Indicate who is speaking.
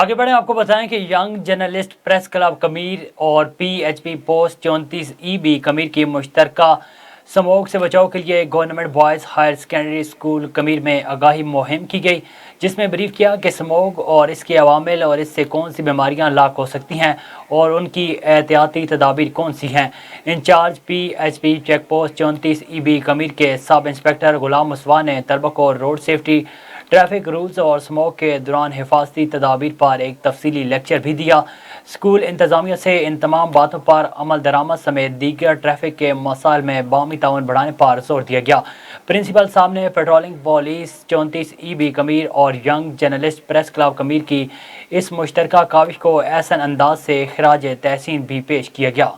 Speaker 1: आगे बढ़ें, आपको बताएं कि यंग जर्नलिस्ट प्रेस क्लब कमीर और PHP पोस्ट 34EB कमीर की मुश्तरका स्मोक से बचाव के लिए government boys higher secondary school कमीर में आगाही मुहिम की गई, जिसमें ब्रीफ किया कि स्मोक और इसके अवामिल और इससे कौन सी बीमारियां लाक हो सकती हैं और उनकी एहतियाती तदाबीर कौन सी हैं। Incharge PHP check post 34EB कमीर के सब इंस्पेक्टर गुलाम मुसवा ने तलबा को रोड सेफ्टी, ट्रैफिक रूल्स और स्मोक के दौरान हिफाजती तदाबीर पर एक तफसीली लेक्चर भी दिया। स्कूल इंतज़ामिया से इन तमाम बातों पर अमल दरामद समेत दीगर ट्रैफिक के मसाइल में बामी ताउन बढ़ाने पर जोर दिया गया। प्रिंसिपल साहब ने पेट्रोलिंग पुलिस 34EB कमीर और यंग जर्नलिस्ट प्रेस क्लब कमीर की इस मुश्तरका काविश को एहसन अंदाज से खराज तहसीन भी पेश किया गया।